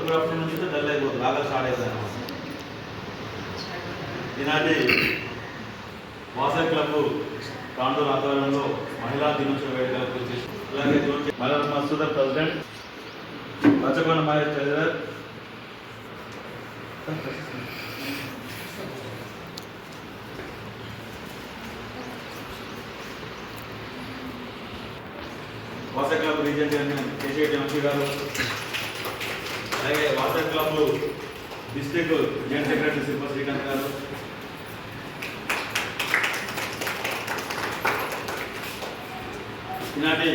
Good afternoon నుంచి dull అయిపోతుంది, బాగా స్టార్ట్ అవుతుంది అన్నమాట. ఈనాటి వాసవి క్లబ్ తాండూరు ఆధ్వర్యంలో మహిళా దినోత్సవ వేడుకలకు వచ్చేసి అలాగే మహిళా మసూదర్ president Rachakonda Mahesh treasurer Vasavi club region chairman Keshava Vamshi గారు, అలాగే Vasavi club district joint secretary Shilpa Srikanth గారు, ఈనాటి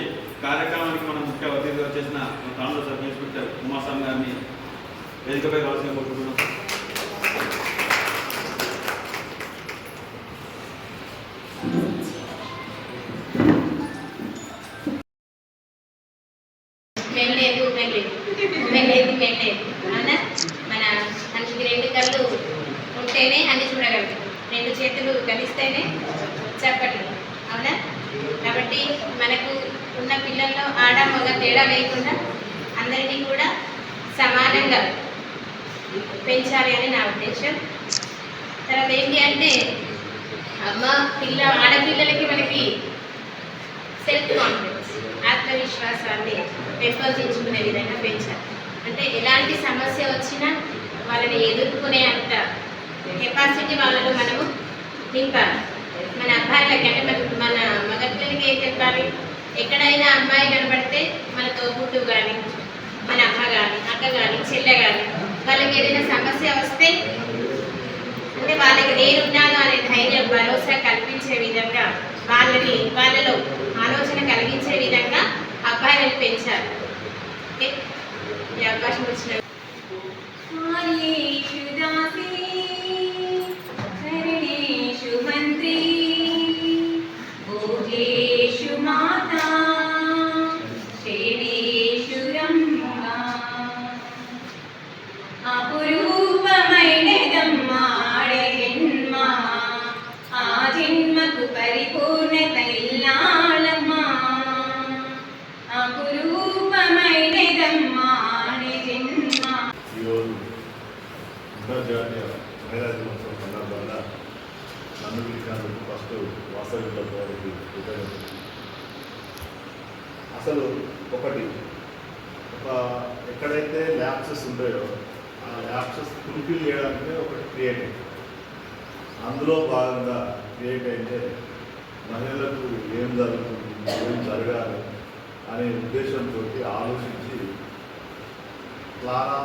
కార్యక్రమానికి మనం ముఖ్య అతిథిగా వచ్చేసిన తాండూరు సబ్ ఇన్స్పెక్టర్ కుమారస్వామి గారిని వేదికపై రావాల్సిన కోరుకుంటున్నాం. మన మనిషికి రెండు కళ్ళు ఉంటేనే అన్ని చూడగలరు, రెండు చేతులు కలిస్తేనే చెప్పట్లు, అవునా? కాబట్టి మనకు ఉన్న పిల్లల్లో ఆడ మగ తేడా లేకుండా అందరినీ కూడా సమానంగా పెంచాలి అని నా ఉద్దేశం. తర్వాత ఏంటి అంటే ఆడపిల్లలకి మనకి సెల్ఫ్ కాన్ఫిడెన్స్, ఆత్మవిశ్వాసాన్ని పెంపొందించుకునే విధంగా పెంచాలి. అంటే ఎలాంటి సమస్య వచ్చినా వాళ్ళని ఎదుర్కొనే అంత కెపాసిటీ వాళ్ళలో మనము నింపాలి. మన అబ్బాయిలకి అంటే మన మగపిల్లలకి ఏం చెప్పాలి, ఎక్కడైనా అమ్మాయి కనబడితే మన తోబుట్టు కానీ మన అమ్మ కానీ అక్క కానీ చెల్లె కానీ వాళ్ళకి ఏదైనా సమస్య వస్తే అంటే వాళ్ళకి నేనున్నాను అనే ధైర్యం భరోసా కల్పించే విధంగా వాళ్ళలో ఆలోచన కలిగించే విధంగా అబ్బాయిలను పెంచాలి. ఓకే, ఈ అవకాశం వచ్చిన అంతర్జాతీయ మహిళా దినోత్సవం సందర్భంగా నన్ను పిలిచినందుకు ఫస్ట్ వాసవి క్లబ్ వారికి కృతజ్ఞతలు. అసలు ఎక్కడైతే ల్యాప్సెస్ ఉంటాయో ఆ ల్యాప్సెస్ ఫుల్ఫిల్ చేయడానికి ఒకటి క్రియేట్ అయింది. అందులో భాగంగా క్రియేట్ అయితే మహిళలకు ఏం జరుగుతుంది, ఏం జరగాలి అనే ఉద్దేశంతో ఆలోచించి క్లారా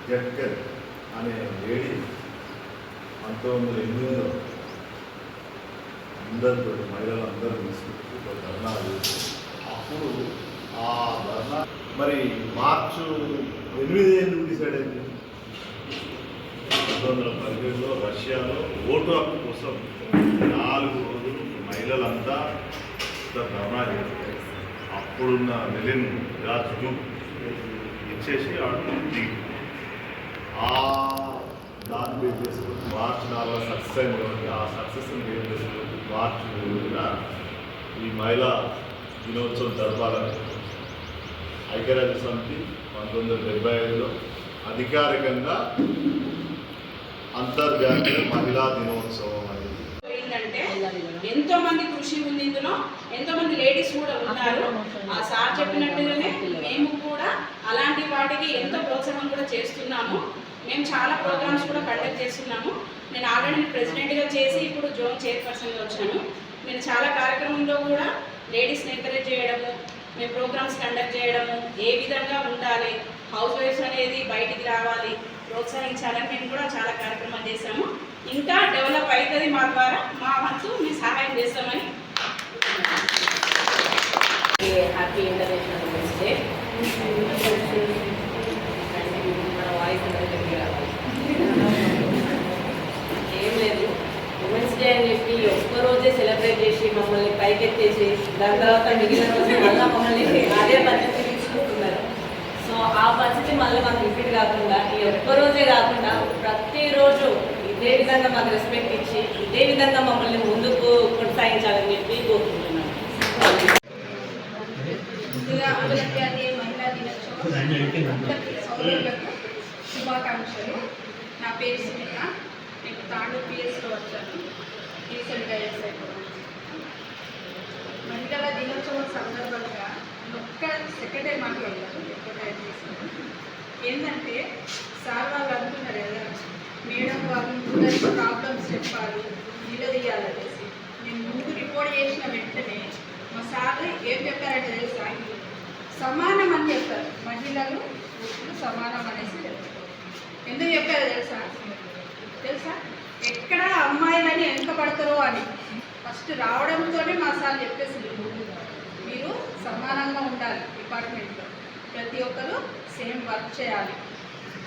జట్కెల్ అనే లేడీ 1908లో అందరితో మహిళలందరూ తీసుకొచ్చి ఒక ధర్నా చేసి అప్పుడు ఆ ధర్నా మరి మార్చు 8 ఎందుకు డిసైడ్ అయింది? 1917లో రష్యాలో ఓటు హక్కు కోసం 4 రోజులు మహిళలంతా ధర్నా చేస్తే అప్పుడున్న లెనిన్ రాజు ఇచ్చేసి దాన్ని బేస్ చేసుకుని మార్చి 4 సక్సెస్ అయింది కాబట్టి ఆ సక్సెస్ని బేస్ చేసుకుని మార్చి 3న ఈ మహిళా దినోత్సవం జరపాలని ఐక్యరాజ్య సమితి 1975లో అధికారికంగా అంతర్జాతీయ మహిళా దినోత్సవం అనేది. ఏంటంటే ఎంతో మంది కృషి ఉంది ఇందులో, ఎంతో మంది లేడీస్ కూడా ఉన్నారు. ఆ సార్ చెప్పినట్టుగానే మేము కూడా అలాంటి వాటికి ఎంతో ప్రోత్సాహం కూడా చేస్తున్నాము. మేము చాలా ప్రోగ్రామ్స్ కూడా కండక్ట్ చేస్తున్నాము. నేను ఆల్రెడీ ప్రెసిడెంట్గా చేసి ఇప్పుడు జోన్ చైర్పర్సన్గా వచ్చాను. నేను చాలా కార్యక్రమంలో కూడా లేడీస్ని ఎంకరేజ్ చేయడము, మేము ప్రోగ్రామ్స్ కండక్ట్ చేయడము, ఏ విధంగా ఉండాలి, హౌస్ వైఫ్స్ అనేది బయటికి రావాలి, ప్రోత్సహించాలని మేము కూడా చాలా కార్యక్రమాలు చేశాము. ఇంకా డెవలప్ అవుతుంది మా ద్వారా, మా వంతు మేము సహాయం చేస్తామని. Happy international women's day. మన వాయిస్ ఏం లేదు, ఉమెన్స్ డే అని చెప్పి ఒక్కరోజే సెలబ్రేట్ చేసి మమ్మల్ని పైకెత్తేసి దాని తర్వాత మిగిలిన రోజు మళ్ళీ మమ్మల్ని అదే పద్ధతి తీసుకుంటున్నారు. సో ఆ పరిస్థితి మళ్ళీ మాకు రిపీట్ కాకుండా ఈ ఒక్కరోజే కాకుండా ప్రతిరోజు ఇదే విధంగా మాకు రెస్పెక్ట్ ఇచ్చి ఇదే విధంగా మమ్మల్ని ముందుకు కొనసాగించాలని చెప్పి కోరుకుంటున్నాను. ముందుగా అంతర్జాతీయ మహిళా దినోత్సవం శుభాకాంక్షలు. నా పేరు సునీత. నేను తాండూరు పిఎస్లో వచ్చాను. రీసెంట్గా అయిపోయింది. మహిళల దినోత్సవం సందర్భంగా ఒక్క సెకండే మాట్లాడతాను, ఎక్కువ టైం తీసుకున్నాను. ఏంటంటే సార్ వాళ్ళు అనుకున్నారు కదా, మేడం వాళ్ళు ముందు ప్రాబ్లమ్స్ చెప్పాలి, నిలదీయాలనేసి. నేను ముందు రిపోర్ట్ చేసిన వెంటనే మా సార్ ఏం చెప్పారంటే తెలుసా, సమానం అని చెప్పారు. మహిళలు పురుషులు సమానం అనేసి చెప్పారు. ఎందుకు చెప్పారు తెలుసా ఎక్కడ అమ్మాయిలని వెనుకబడతారో అని ఫస్ట్ రావడంతోనే మా సార్ చెప్పేసింది, మీరు సమానంగా ఉండాలి, డిపార్ట్మెంట్లో ప్రతి ఒక్కరు సేమ్ వర్క్ చేయాలి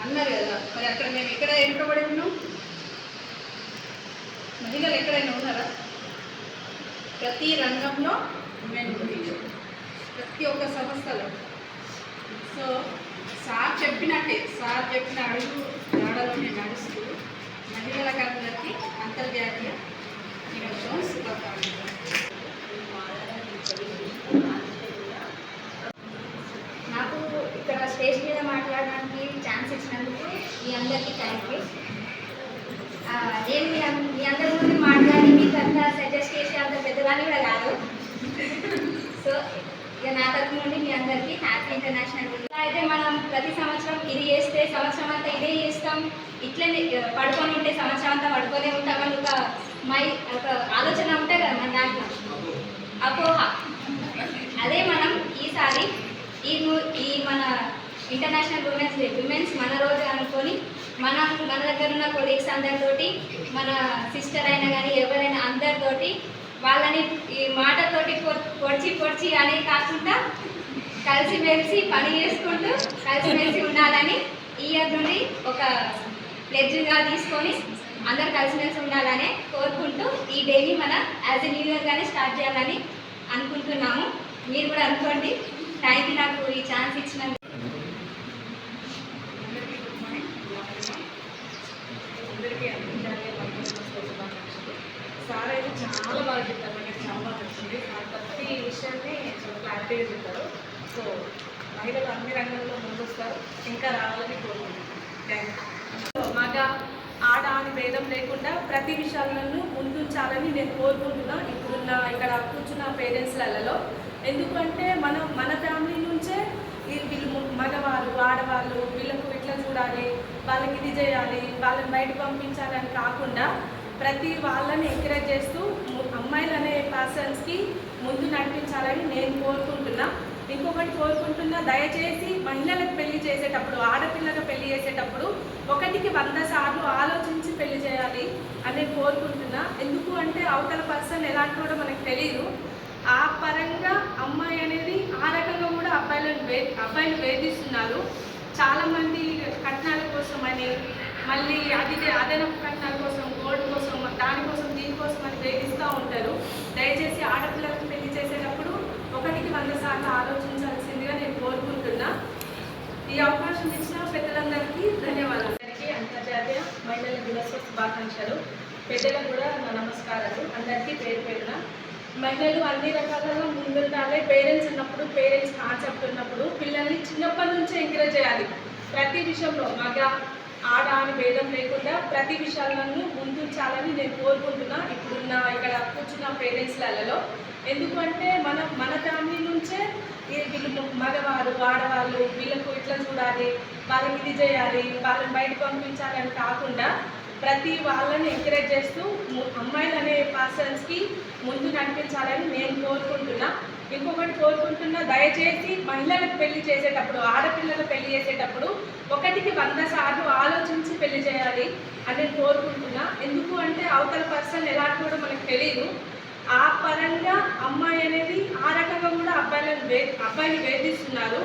అన్నారు కదా. మరి అక్కడ మేము ఎక్కడ వెనుకబడి ఉన్నాం? మహిళలు ఎక్కడైనా ఉన్నారా? ప్రతి రంగంలో ఉమెన్ ఉంది, ప్రతి ఒక్క సంస్థలో. సో సార్ చెప్పినట్టే, సార్ చెప్పిన అడుగు జాడలోనే నడుస్తూ మహిళలకు అందరికీ అంతర్జాతీయ దినోత్సవం శుభాకాంక్షలు. నాకు ఇక్కడ స్టేజ్ మీద మాట్లాడడానికి ఛాన్స్ ఇచ్చినందుకు మీ అందరికీ థ్యాంక్ యూ. నేను మీ అందరి ముందు మాట్లాడి మీకు అంతా సజెస్ట్ చేసే అంత పెద్దదాన్ని కూడా కాదు. సో ఇక నా తరఫు నుండి మీ అందరికీ హ్యాపీ ఇంటర్నేషనల్ డే. అయితే మనం ప్రతి సంవత్సరం ఇది చేస్తే సంవత్సరం అంతా ఇదే చేస్తాం, ఇట్లనే పడుకొని ఉంటే సంవత్సరం అంతా పడుకొనే ఉంటామని ఒక ఆలోచన ఉంటుంది కదా మన దాంట్లో, అపోహ. అదే మనం ఈసారి ఈ మన ఇంటర్నేషనల్ ఉమెన్స్ డే, విమెన్స్ మన రోజు అనుకొని మన దగ్గర ఉన్న కొలీగ్స్ అందరితోటి, మన సిస్టర్ అయినా కానీ ఎవరైనా అందరితోటి వాళ్ళని ఈ మాటతోటి పొడిచి అనే కాకుండా కలిసిమెలిసి పని చేసుకుంటూ కలిసిమెలిసి ఉండాలని ఈ ఇయర్ నుండి ఒక ప్లెడ్జ్గా తీసుకొని అందరు కలిసిమెలిసి ఉండాలని కోరుకుంటూ ఈ డేని మన యాజ్ ఎ న్యూ ఇయర్గానే స్టార్ట్ చేయాలని అనుకుంటున్నాము. మీరు కూడా అనుకోండి. థ్యాంక్ యూ నాకు ఈ ఛాన్స్ ఇచ్చినందుకు. అందరికీ అందించాలి సార్ అయితే చాలా బాగా చెప్పారు. నాకు చాలా నచ్చింది. ప్రతి విషయాన్ని చాలా క్లారిటీగా చెప్పారు. సో మహిళలు అన్ని రంగంలో ముందొస్తారు, ఇంకా రావాలని కోరుకుంటున్నాను. Thank you. మగ ఆడ అని భేదం లేకుండా ప్రతి విషయాలను ముందుంచాలని నేను కోరుకుంటున్నా ఇప్పుడున్న ఇక్కడ కూర్చున్న పేరెంట్స్లలో. ఎందుకంటే మన ఫ్యామిలీ నుంచే వీళ్ళు మగవారు ఆడవాళ్ళు వీళ్ళకు ఇట్లా చూడాలి, వాళ్ళకి ఇది చేయాలి, వాళ్ళని బయటకు పంపించాలని కాకుండా ప్రతి వాళ్ళని ఎంకరేజ్ చేస్తూ అమ్మాయిలు అనే పర్సన్స్కి ముందు నడిపించాలని నేను కోరుకుంటున్నా. ఇంకొకటి కోరుకుంటున్నా, దయచేసి మహిళలకు పెళ్లి చేసేటప్పుడు, ఆడపిల్లలకు పెళ్లి చేసేటప్పుడు 1కి 100 సార్లు ఆలోచించి పెళ్లి చేయాలి అని నేను కోరుకుంటున్నా. ఎందుకు అంటే అవతల పర్సన్ ఎలాంటి కూడా మనకు తెలియదు. ఆ పరంగా అమ్మాయి అనేది ఆ రకంగా కూడా అబ్బాయిలు వేధిస్తున్నారు. చాలామంది కట్నాల కోసం అని, మళ్ళీ అదనపు కట్నాల కోసం, గోల్డ్ కోసం, దానికోసం దీనికోసం అని వేధిస్తూ ఉంటారు. దయచేసి ఆడపిల్లలకు పెళ్లి చేసేటప్పుడు 1కి 100 సార్లు ఆలోచించాల్సిందిగా నేను కోరుకుంటున్నా. ఈ అవకాశం ఇచ్చిన పెద్దలందరికీ ధన్యవాదాలు. అంతర్జాతీయ మహిళల దినోత్సవ శుభాకాంక్షలు. పెద్దలకు కూడా నా నమస్కారాలు. అందరికీ పేరు పేరున. మహిళలు అన్ని రకాలుగా ముందుండాలి. పేరెంట్స్ ఉన్నప్పుడు, పేరెంట్స్ కాన్సెప్ట్ ఉన్నప్పుడు పిల్లల్ని చిన్నప్పటి నుంచే ఎంకరేజ్ చేయాలి. ప్రతి విషయంలో మగ ఆడ అని భేదం లేకుండా ప్రతి విషయాలను ముందుంచాలని నేను కోరుకుంటున్నా ఇప్పుడున్న ఇక్కడ కూర్చున్న పేరెంట్స్లలో. ఎందుకంటే మన ఫ్యామిలీ నుంచే వీళ్ళు మగవారు ఆడవాళ్ళు వీళ్ళకు ఇట్లా చూడాలి, వాళ్ళకి ఇది చేయాలి, వాళ్ళని బయటకు పంపించాలని కాకుండా ప్రతి వాళ్ళని ఎంకరేజ్ చేస్తూ అమ్మాయిలు అనే పర్సన్స్కి ముందు నడిపించాలని నేను కోరుకుంటున్నా. ఇంకొకటి కోరుకుంటున్నా, దయచేసి మహిళలకు పెళ్లి చేసేటప్పుడు, ఆడపిల్లలకు పెళ్లి చేసేటప్పుడు 1కి 100 సార్లు ఆలోచించి పెళ్లి చేయాలి అని నేను కోరుకుంటున్నా. ఎందుకు అంటే అవతల పర్సన్ ఎలాంటి కూడా మనకు తెలియదు. ఆ పరంగా అమ్మాయి అనేది ఆ రకంగా కూడా అబ్బాయిని వేధిస్తున్నారు.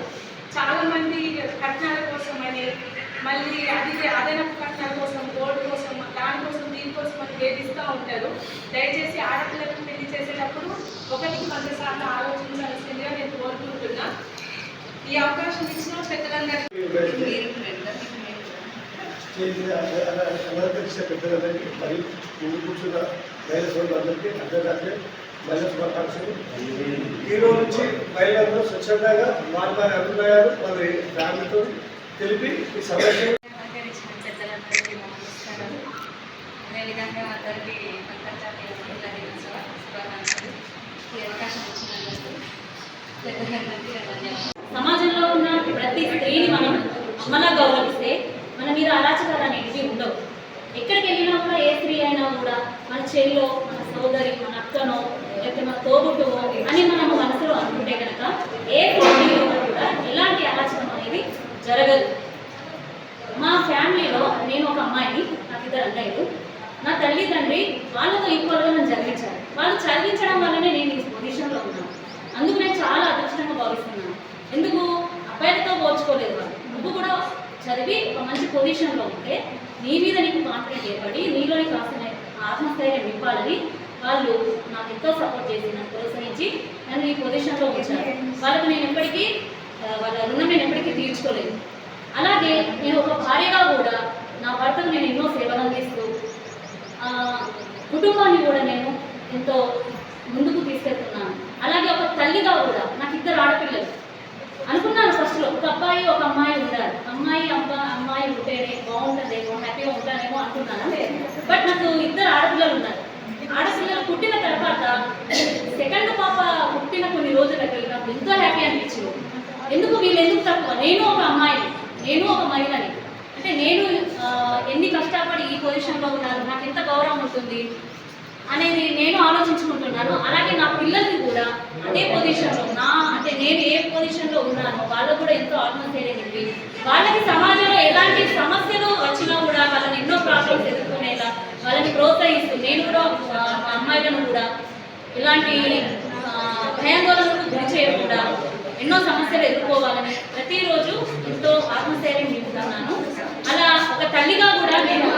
చాలామంది కట్నాల కోసం అని, మళ్ళీ అదనపు కట్నాల కోసం, గోల్డ్ కోసం, దానికోసం దీనికోసం అని వేధిస్తూ ఉంటారు. దయచేసి ఆడపిల్లలకు పెళ్లి చేసేటప్పుడు 1కి 100 సార్లు ఆలోచించాల్సిందిగా నేను కోరుకుంటున్నా. ఈ అవకాశం ఇచ్చిన పెద్దలందరికీ పెద్దలందరికీ మరియు ముందు కూర్చున్న మహిళా సోదరులందరికీ అంతర్జాతీయ మహిళా శుభాకాంక్షలు. ఈరోజు నుంచి మహిళలందరూ స్వచ్ఛందంగా వారి అభిప్రాయాలు వాళ్ళ ఫ్యామిలీతో తెలిపి ఈ సమావేశం సమాజంలో ఉన్న ప్రతి స్త్రీని మనం అమ్మలా గౌరవిస్తే మన మీద అరాచకాలు అనేటివి ఉండవు. ఎక్కడికి వెళ్ళినా కూడా ఏ స్త్రీ అయినా కూడా మన చెల్లో, మన సోదరి, మన అక్కనో, లేకపోతే మన తోబుట్టువో అని మనము మనసులో అనుకుంటే కనుక ఏ ఫ్యామిలీలో కూడా ఎలాంటి అరాచకం అనేది జరగదు. మా ఫ్యామిలీలో నేను ఒక అమ్మాయిని, నాకు 2 అన్నయ్యలు. నా తల్లి తండ్రి వాళ్ళతో ఈక్వల్గా నన్ను చదివించారు. వాళ్ళు చదివించడం వల్లనే నేను ఈ పొజిషన్లో ఉన్నాను. అందుకు నేను చాలా అదృష్టంగా భావిస్తున్నాను. ఎందుకు అబ్బాయిలతో పోల్చుకోలేదు. వాళ్ళు నువ్వు కూడా చదివి ఒక మంచి పొజిషన్లో ఉంటే నీ మీద నీకు కాన్ఫిడెంట్ ఏర్పడి నీలో నీకు ఆత్మస్థైర్యం నింపాలని వాళ్ళు నాకు ఎంతో సపోర్ట్ చేసి నన్ను ప్రోత్సహించి నన్ను ఈ పొజిషన్లో ఉంచారు. వాళ్ళకు నేను ఎప్పటికీ వాళ్ళ రుణం నేను ఎప్పటికీ తీర్చుకోలేదు. అలాగే నేను ఒక భార్యగా కూడా నా భర్తకు నేను ఎన్నో సేవలు అందిస్తూ కుటుంబాన్ని కూడా నేను ఎంతో ముందుకు తీసుకెళ్తున్నాను. అలాగే ఒక తల్లిగా కూడా నాకు 2 ఆడపిల్లలు. అనుకున్నాను ఫస్ట్లో ఒక అబ్బాయి ఒక అమ్మాయి ఉండాలి, అమ్మాయి ఉంటేనే బాగుంటుందేమో, హ్యాపీగా ఉంటానేమో అనుకున్నాను. బట్ నాకు 2 ఆడపిల్లలు ఉన్నారు. ఆడపిల్లలు పుట్టిన తర్వాత సెకండ్ పాప పుట్టిన కొన్ని రోజులకి నాకు ఎంతో హ్యాపీ అనిపించింది. వీళ్ళు ఎందుకు తక్కువ, నేను ఒక అమ్మాయిని, నేను ఒక మహిళని, అంటే నేను ఎన్ని కష్టపడి ఈ పొజిషన్లో ఉన్నాను, నాకు ఎంత గౌరవం ఉంటుంది అనేది నేను ఆలోచించుకుంటున్నాను. అలాగే నా పిల్లల్ని కూడా అదే పొజిషన్లో అంటే నేను ఏ పొజిషన్లో ఉన్నానో వాళ్ళకు కూడా ఎంతో ఆత్మస్థైర్యం ఇవ్వి వాళ్ళకి సమాజంలో ఎలాంటి సమస్యలు వచ్చినా కూడా వాళ్ళని ఎన్నో ప్రాబ్లమ్స్ ఎదుర్కొనేలా వాళ్ళని ప్రోత్సహిస్తూ నేను కూడా మా అమ్మాయిలను కూడా ఇలాంటి భయాందోళనకు గురి చేయకుండా ఎన్నో సమస్యలు ఎదుర్కోవాలని ప్రతిరోజు ఎంతో ఆత్మస్థైర్యం నింపుతున్నాను. అలా ఒక తల్లిగా కూడా నేను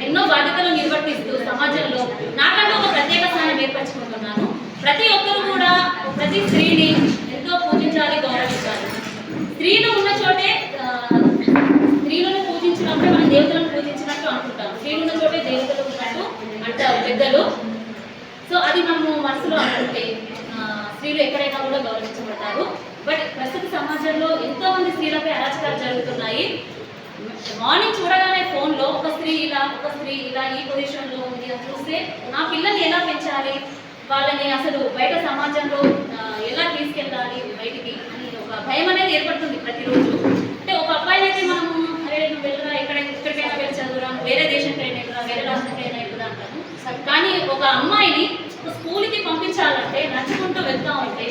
ఎన్నో బాధ్యతలు నిర్వర్తిస్తూ సమాజంలో నాకంటూ ఒక ప్రత్యేక స్థానం ఏర్పరచుకుంటున్నాను. ప్రతి ఒక్కరు కూడా ప్రతి స్త్రీని ఎంతో పూజించాలి, గౌరవించాలి. స్త్రీలు ఉన్న చోటే స్త్రీలను పూజించినప్పుడు మనం దేవతలను పూజించినట్టు అనుకుంటాం. స్త్రీలు ఉన్న చోటే దేవతలు ఉన్నట్టు అంటారు పెద్దలు. సో అది మనము మనసులో అనుకుంటే స్త్రీలు ఎక్కడైనా కూడా గౌరవించబడతారు. బట్ ప్రస్తుత సమాజంలో ఎంతోమంది స్త్రీలపై అరాచకాలు జరుగుతున్నాయి. మార్నింగ్ చూడగానే ఫోన్లో ఒక స్త్రీ ఇలా ఈ పొజిషన్లో ఉంది అని చూస్తే నా పిల్లల్ని ఎలా పెంచాలి, వాళ్ళని అసలు బయట సమాజంలో ఎలా తీసుకెళ్ళాలి బయటికి అని ఒక భయం అనేది ఏర్పడుతుంది ప్రతిరోజు. అంటే ఒక అబ్బాయిని అయితే మనము అరే నువ్వు వెళ్ళరా, ఎక్కడికైనా వెళ్ళి చదువురా, వేరే దేశంకైనా వెళ్ళరా, వేరే రాష్ట్రంకైనా వెళ్ళరా అంటాను. కానీ ఒక అమ్మాయిని స్కూల్కి పంపించాలంటే నడుచుకుంటూ వెళ్తూ ఉంటే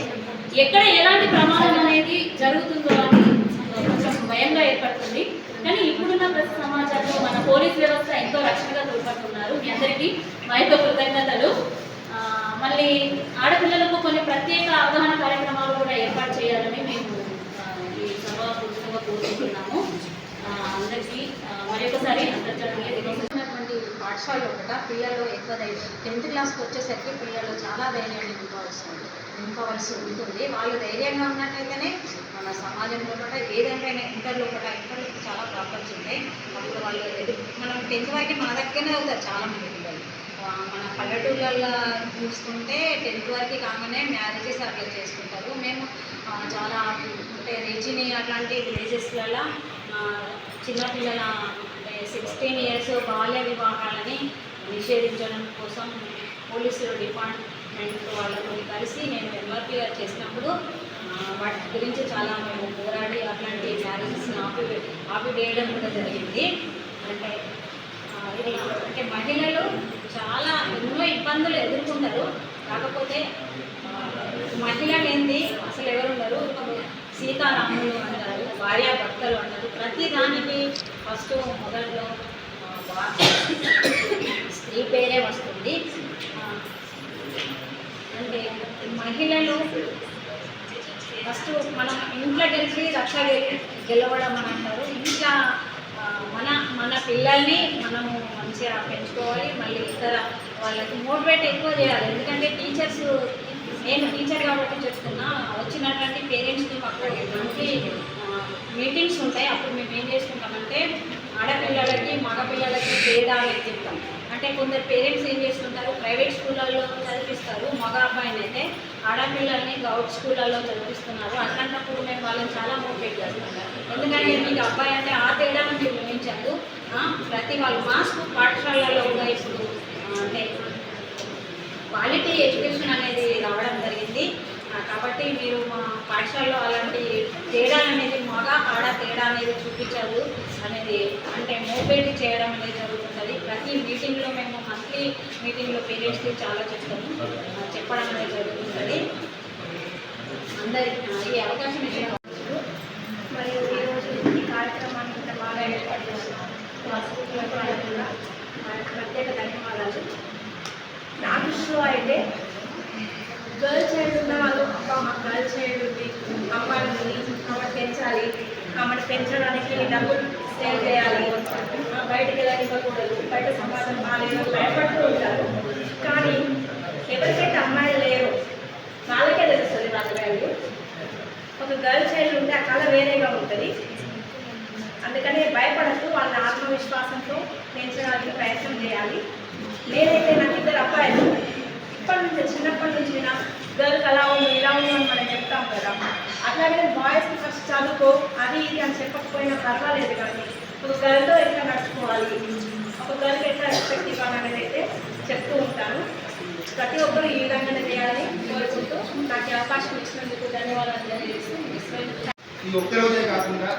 ఎక్కడ ఎలాంటి ప్రమాదం అనేది జరుగుతుందో అని కొంచెం భయంగా ఏర్పడుతుంది. కానీ ఇప్పుడున్న ప్రతి సమాజంలో మన పోలీస్ వ్యవస్థ ఎంతో రక్షణగా తోడ్పడుతున్నారు. మీ అందరికీ మా యొక్క కృతజ్ఞతలు. మళ్ళీ ఆడపిల్లలకు కొన్ని ప్రత్యేక అవగాహన కార్యక్రమాలు కూడా ఏర్పాటు చేయాలని మేము ఈ సభాపూర్వకంగా కోరుకుంటున్నాము. అందరికీ మరొకసారి అంతర్జాతీయ దినోత్సవం పాఠశాలలో కూడా పిల్లలు ఎక్కువ 10th క్లాస్కి వచ్చేసరికి పిల్లలు చాలా ధైర్యాన్ని నింపవలసి ఉంటుంది. వాళ్ళు ధైర్యంగా ఉన్నట్టయితేనే మన సమాజంలో కూడా ఏదంటే ఇంటర్లో చాలా ప్రాబ్లమ్స్ ఉంటాయి. అప్పుడు వాళ్ళు మనం 10th వరకు మన దగ్గరనే అవుతారు చాలామంది పిల్లలు. మన పల్లెటూళ్ళల్లో చూసుకుంటే 10th వరకు కాగానే మ్యారేజెస్ అట్లా చేసుకుంటారు. మేము చాలా అంటే రేచిని అట్లాంటి విలేజెస్లలో చిన్నపిల్లల అంటే 16 years బాల్య వివాహాలని నిషేధించడం కోసం పోలీసు డిపార్ట్మెంట్ వాళ్ళతో కలిసి నేను ఎంఆర్పీ చేసినప్పుడు వాటి గురించి చాలా మేము పోరాడి అట్లాంటి మ్యారేజెస్ని ఆపివేయడం కూడా జరిగింది. అంటే అంటే మహిళలు చాలా ఎన్నో ఇబ్బందులు ఎదుర్కొంటారు. కాకపోతే మహిళలు ఏంది అసలు ఎవరున్నారు, సీతారాములు అంటారు, భార్యాభర్తలు అంటారు. ప్రతి దానికి ఫస్ట్ మొదట్లో స్త్రీ పేరే వస్తుంది. అంటే మహిళలు ఫస్ట్ మనం ఇంట్లో గెలిచి రక్ష గెలవడం అని అంటారు. ఇంట్లో మన పిల్లల్ని మనము మంచిగా పెంచుకోవాలి. మళ్ళీ ఇతర వాళ్ళకి మోటివేట్ ఎక్కువ చేయాలి. ఎందుకంటే టీచర్స్, నేను టీచర్ కాబట్టి చెప్తున్నా, వచ్చినటువంటి పేరెంట్స్ని మనకి మీటింగ్స్ ఉంటాయి. అప్పుడు మేము ఏం చేసుకుంటామంటే ఆడపిల్లలకి మగపిల్లలకి తేడాలు చెప్తాం. అంటే కొందరు పేరెంట్స్ ఏం చేస్తుంటారు, ప్రైవేట్ స్కూళ్ళల్లో చదివిస్తారు మగ అబ్బాయిని, అయితే ఆడపిల్లల్ని గవర్నమెంట్ స్కూళ్ళల్లో చదివిస్తున్నారు. అట్లాంటప్పుడు మేము వాళ్ళని చాలా మోటివేట్ చేస్తాం. ఎందుకంటే మీకు అబ్బాయి అంటే ఆ తేడాను మీరు గమనించారు. ప్రతి వాళ్ళు మా స్కూల్ పాఠశాలలో కూడా ఇప్పుడు అంటే క్వాలిటీ ఎడ్యుకేషన్ అనేది రావడం జరిగింది. కాబట్టి మీరు మా పాఠశాలలో అలాంటి తేడా అనేది మగ ఆడ తేడా అనేది చూపించదు అనేది, అంటే మోపేట్ చేయడం అనేది జరుగుతుంది. ప్రతి మీటింగ్లో మేము మంత్లీ మీటింగ్లో పేరెంట్స్కి చాలా చెప్పడం అనేది జరుగుతుంది. అందరికీ ఈ అవకాశం ఇచ్చిన మరియు ఈరోజు ఈ కార్యక్రమాన్ని ఇంత బాగా ఏర్పాటు చేస్తున్నాం మా స్కూల్ కూడా ప్రత్యేక ధన్యవాదాలు. నా దృష్టిలో అయితే గర్ల్ చైల్డ్ ఉన్న వాళ్ళు మా గర్ల్ చైల్డ్ ఉంది, అమ్మాయిని ఆమెను పెంచాలి, ఆమెను పెంచడానికి డబ్బులు సేవ్ చేయాలి, బయటికి వెళ్ళనివ్వకూడదు, బయట సమాజం బాగాలేదు భయపడుతూ ఉంటారు. కానీ ఎవరికైతే అమ్మాయిలు లేరో వాళ్ళకే తెలుస్తుంది వాళ్ళ వాల్యూ. ఒక గర్ల్ చైల్డ్ ఉంటే ఆ కళ వేరేగా ఉంటుంది. అందుకని భయపడద్దు, వాళ్ళ ఆత్మవిశ్వాసంతో పెంచడానికి ప్రయత్నం చేయాలి. నేనైతే నాకు 2 అబ్బాయిలు, ఇప్పటి నుంచి చిన్నప్పటి నుంచి గర్ల్కి అలా ఉంది ఇలా ఉంది అని మనం చెప్తాం కదా, అట్లాగే బాయ్స్కి ఫస్ట్ చదువుకో అది ఇది అని చెప్పకపోయినా పర్వాలేదు, కానీ ఒక గర్ల్తో ఎట్లా నడుచుకోవాలి, ఒక గర్ల్కి ఎట్లా రెస్పెక్ట్ ఇవ్వాలి అనేది అయితే చెప్తూ ఉంటాను. ప్రతి ఒక్కరు ఈ విధంగానే చేయాలని కోరుకుంటూ నాకు అవకాశం ఇచ్చినందుకు ధన్యవాదాలు తెలియజేస్తూ ఈ ఒక్కరోజే కాకుండా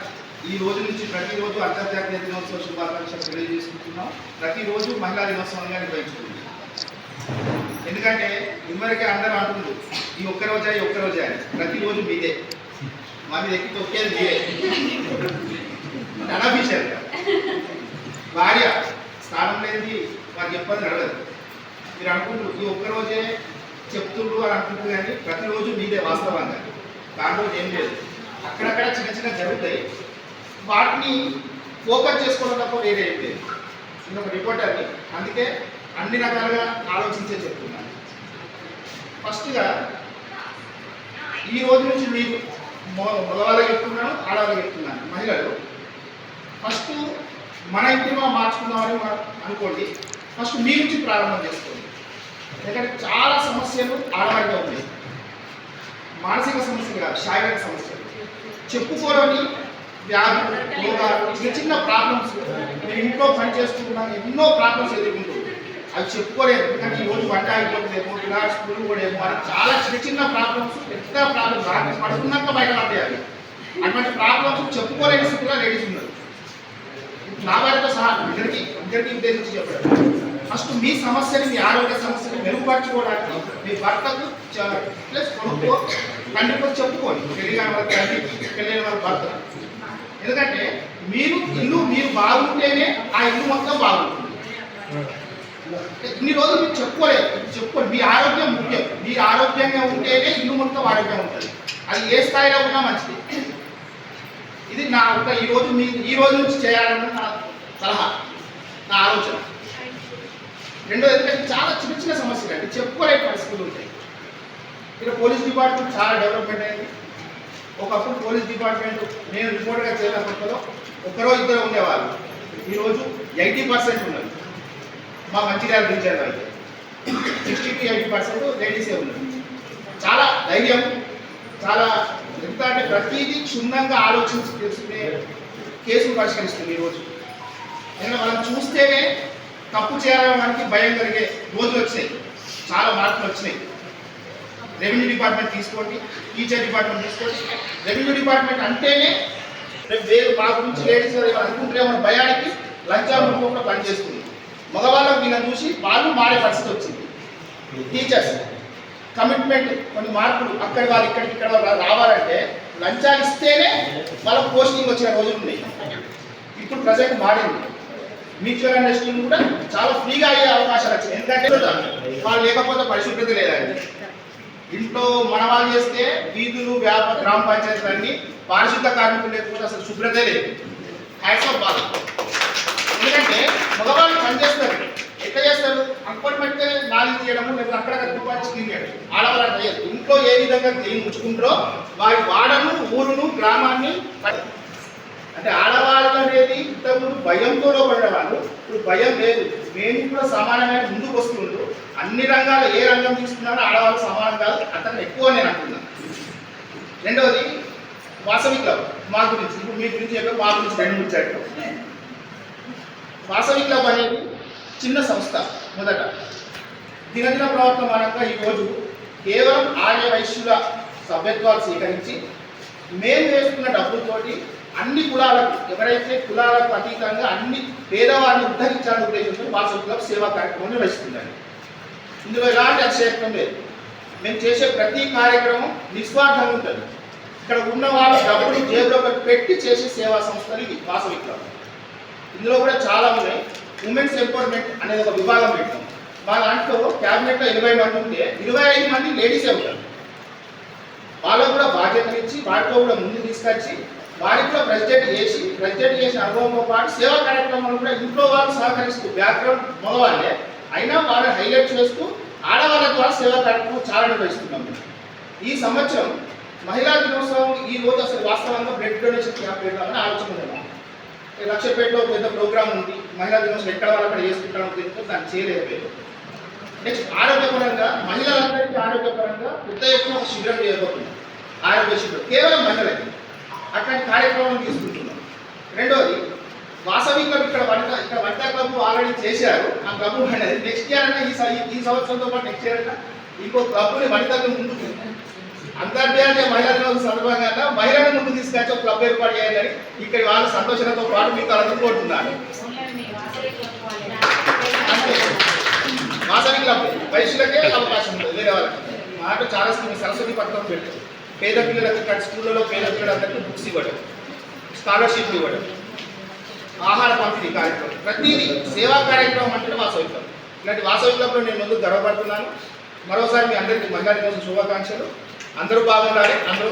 ఈ రోజు నుంచి ప్రతిరోజు అంతర్జాతీయ దినోత్సవ శుభాకాంక్షలు తెలియజేసుకుంటున్నాం. ప్రతిరోజు మహిళా దినోత్సవంగా నిర్వహించుకుంటున్నాం. ఎందుకంటే ఇదివరకే అందరూ అంటున్నారు ఈ ఒక్కరోజే అని. ప్రతిరోజు మీదే, మా మీద ఎక్కి తొక్కేది మీదే. అనఫీషియల్ భార్య స్థానం లేనిది వారు చెప్పని నడవదు. మీరు అనుకుంటారు ఈ ఒక్కరోజే చెప్తుండ్రు అని అనుకుంటారు, కానీ ప్రతిరోజు మీదే వాస్తవంగా. దాంట్లో ఏం లేదు, అక్కడక్కడ చిన్న జరుగుతాయి, వాటిని ఫోకస్ చేసుకోవడం తప్ప వేరే ఏం లేదు. నేను ఒక రిపోర్టర్ని, అందుకే అన్ని రకాలుగా ఆలోచించే చెప్తున్నాను. ఫస్ట్గా ఈ రోజు నుంచి మీరు మగవాళ్ళకి చెప్తున్నాను, ఆడవాళ్ళకి చెప్తున్నాను, మహిళలు ఫస్ట్ మన ఇంటిని మనం మార్చుకుందామని అనుకోండి. ఫస్ట్ మీ నుంచి ప్రారంభం చేసుకోండి. ఎందుకంటే చాలా సమస్యలు ఆడవారిగా ఉన్నాయి. మానసిక సమస్యలు కాదు, శారీరక సమస్యలు, చెప్పుకోలేని వ్యాధులు, రోగాలు, చిన్న ప్రాబ్లమ్స్. మీరు ఇంట్లో పని చేసుకుంటున్నాను, ఎన్నో ప్రాబ్లమ్స్ ఎదుర్కొంటుంది, అవి చెప్పుకోలేదు. ఎందుకంటే ఈరోజు వంట అయిపోతుందేమో, పిల్లలు స్కూల్ కూడా ఏమో అని చాలా చిన్న ప్రాబ్లమ్స్, పెద్ద ప్రాబ్లమ్స్ రాత్రి పడుకున్నాక బయట పడేయాలి. అటువంటి ప్రాబ్లమ్స్ చెప్పుకోలేని స్థితిలో లేడీస్ ఉన్నారు. నా వారితో సహా అందరికీ ఉద్దేశించి చెప్పారు. ఫస్ట్ మీ సమస్యని, మీ ఆరోగ్య సమస్యని మెరుగుపరచుకోవడానికి మీ భర్తకు ప్లస్ కొడుకు తండ్రికి చెప్పుకోండి. పెళ్ళిగాని వాళ్ళ తండ్రికి, పెళ్ళైన వాళ్ళ భర్త. ఎందుకంటే మీరు బాగుంటేనే ఆ ఇల్లు మొత్తం బాగుంటుంది. ఇన్ని రోజులు మీరు చెప్పుకోండి. మీ ఆరోగ్యం ముఖ్యం. మీరు ఆరోగ్యంగా ఉంటేనే ఇల్లు మొత్తం ఆరోగ్యంగా ఉంటుంది. అది ఏ స్థాయిలో ఉన్నా మంచిది. ఇది నా ఒక ఈ రోజు నుంచి చేయాలన్న నా సలహా, నా ఆలోచన. రెండోది, ఎందుకంటే చాలా చిన్న సమస్యలు అండి, చెప్పుకోలేని పరిస్థితులు ఉంటాయి. ఇక్కడ పోలీస్ డిపార్ట్మెంట్ చాలా డెవలప్మెంట్ అయింది. ఒకప్పుడు పోలీస్ డిపార్ట్మెంట్ నేను రిపోర్ట్గా చేసిన కొత్తలో 1-2 ఉండేవాళ్ళు. ఈరోజు 80% ఉన్నారు. మా మంచిర్యాల రీజియన్లో అయితే 60-80% లేడీసే ఉన్నారు. చాలా ధైర్యం, చాలా ఎంత అంటే ప్రతిదీ క్షుణ్ణంగా ఆలోచించి తెలుసుకునే కేసులు పరిష్కరిస్తుంది ఈరోజు. ఎందుకంటే మనం చూస్తేనే తప్పు చేయాలడానికి భయం కలిగే రోజులు వచ్చినాయి, చాలా మార్పులు వచ్చినాయి. రెవెన్యూ డిపార్ట్మెంట్ తీసుకోండి, టీచర్ డిపార్ట్మెంట్ తీసుకోండి. రెవెన్యూ డిపార్ట్మెంట్ అంటేనే వేరు మా గురించి లేడీస్ అనుకుంటున్నామో భయానికి లంచాలు కూడా పనిచేస్తుంది. మగవాళ్ళకు వీళ్ళని చూసి వాళ్ళు మారే పరిస్థితి వచ్చింది. టీచర్స్ కమిట్మెంట్, కొన్ని మార్పులు అక్కడి వాళ్ళు ఇక్కడ రావాలంటే లంచాలు ఇస్తేనే వాళ్ళకు పోస్టింగ్ వచ్చిన రోజులు ఉన్నాయి. ఇప్పుడు ప్రజెంట్ మారింది. మ్యూచువల్ అండర్స్టాండింగ్ కూడా చాలా ఫ్రీగా అయ్యే అవకాశాలు వచ్చినాయి. ఎందుకంటే వాళ్ళు లేకపోతే పరిశుభ్రత లేదండి. ఇంట్లో మన వాళ్ళు చేస్తే వీధులు, గ్రామ పంచాయతీలన్నీ పారిశుద్ధ కార్మికులు లేకపోతే అసలు శుభ్రతే లేదు. హ్యాట్స్ ఆఫ్ బాగా. ఎందుకంటే మగవాళ్ళు పనిచేస్తారు, ఎట్లా చేస్తారు, అప్పటిమంటే నాలుగు తీయడము, లేకపోతే అక్కడ తుపాచి క్లీన్ చేయడం. ఆడవాళ్ళు అట్లా చేయరు. ఇంట్లో ఏ విధంగా క్లీన్ ఉంచుకుంటారో వారి వాడను, ఊరును, గ్రామాన్ని. అంటే ఆడవాళ్ళు అనేది ఇంతకుముందు భయంతో పడేవాళ్ళు, ఇప్పుడు భయం లేదు. మేము కూడా సమానమైన ముందుకు వస్తుండ్రు. అన్ని రంగాలు ఏ రంగం తీసుకున్నారో ఆడవాళ్ళు సమానం కాదు, అంతకన్నా ఎక్కువ నేను అంటున్నాను. రెండవది వాసవి క్లబ్. మా గురించి ఇప్పుడు మీ గురించి చెప్పారు, మా గురించి 2 వచ్చాడు. వాసవి క్లబ్ అనేది చిన్న సంస్థ. మొదట దినదిన ప్రవర్తమానంగా ఈరోజు కేవలం ఆర్య వైశ్యుల సభ్యత్వాలు స్వీకరించి మేము వేసుకున్న డబ్బులతోటి అన్ని కులాలకు ఎవరైతే కులాలకు అతీతంగా అన్ని పేదవారిని ఉద్ధరించాలని ఉద్దేశంతో వాసవి క్లబ్ సేవా కార్యక్రమం నిర్వహిస్తుందండి. ఇందులో ఎలాంటి అక్షయత్వం లేదు. మేము చేసే ప్రతి కార్యక్రమం నిస్వార్థంగా ఉంటుంది. ఇక్కడ ఉన్న వాళ్ళ డబ్బులు జేబులో పెట్టి చేసే సేవా సంస్థలు ఇవి వాసవి క్లబ్. ఇందులో కూడా చాలా ఉన్నాయి. ఉమెన్స్ ఎంపవర్మెంట్ అనేది ఒక విభాగం పెట్టాం. మా దాంట్లో క్యాబినెట్లో 20 మంది ఉంటే 25 మంది లేడీసే ఉంటారు. వాళ్ళకు కూడా బాధ్యతలు ఇచ్చి వాటితో కూడా ముందు తీసుకొచ్చి వారికి కూడా ప్రెసిడెంట్ చేసిన అనుభవంతో పాటు సేవా కార్యక్రమాలు కూడా ఇంట్లో వాళ్ళు సహకరిస్తూ బ్యాక్గ్రౌండ్ మగవాళ్ళే అయినా వాళ్ళని హైలైట్ చేస్తూ ఆడవాళ్ళ ద్వారా సేవా కార్యక్రమం చాలా నిర్వహిస్తున్నాం. ఈ సంవత్సరం మహిళా దినోత్సవం ఈ రోజు అసలు వాస్తవంగా బ్లడ్ డొనేషన్ క్యాంప్ పెట్టాలని ఆలోచన ఉన్నాం. లక్షపేటలో పెద్ద ప్రోగ్రామ్ ఉంది. మహిళా దినోత్సవం ఎక్కడ వాళ్ళు అక్కడ చేసుకుంటామో తెలియదు, దాన్ని చేయలేకపోయారు. నెక్స్ట్ ఆరోగ్యపరంగా మహిళలందరికీ ఆరోగ్యపరంగా పెద్ద ఎత్తున ఒక శిబిరం చేయబోతున్నాం. ఆరోగ్య శిబిరం కేవలం మహిళలకి అట్లాంటి కార్యక్రమం తీసుకుంటున్నాం. రెండోది వాసవి క్లబ్ ఇక్కడ వనితా క్లబ్ ఆల్రెడీ చేశారు. ఆ క్లబ్ అనేది నెక్స్ట్ ఇయర్ అయినా ఈ సంవత్సరంతో పాటు నెక్స్ట్ ఇయర్ అయినా ఇంకో క్లబ్ని వనితలు ముందుకు అంతర్జాతీయ మహిళా దినోత్సవం సందర్భంగా మహిళలను ముందు తీసుకొచ్చి ఒక క్లబ్ ఏర్పాటు చేయాలని ఇక్కడ వాళ్ళ సంతోషంతో పాటు మీకు అందరూ కోరుతున్నారు. వాసవి క్లబ్ వయసులకే అవకాశం ఉంటుంది, వేరే వాళ్ళకి. మాట చాలా సరస్వతి పథకం పెట్టారు. పేద పిల్లలకు ఇక్కడ స్కూళ్ళలో పేద పిల్లలందరికీ బుక్స్ ఇవ్వడం, స్కాలర్షిప్ ఇవ్వడం, ఆహార పంపిణీ కార్యక్రమం, ప్రతిదీ సేవా కార్యక్రమం అంటే వాసవి క్లబ్. ఇలాంటి వాసవి క్లబ్లో నేను ముందు గర్వపడుతున్నాను. మరోసారి మీ అందరికీ మహిళా దినోత్సవ శుభాకాంక్షలు. అందరూ బాగుండాలి. అందరూ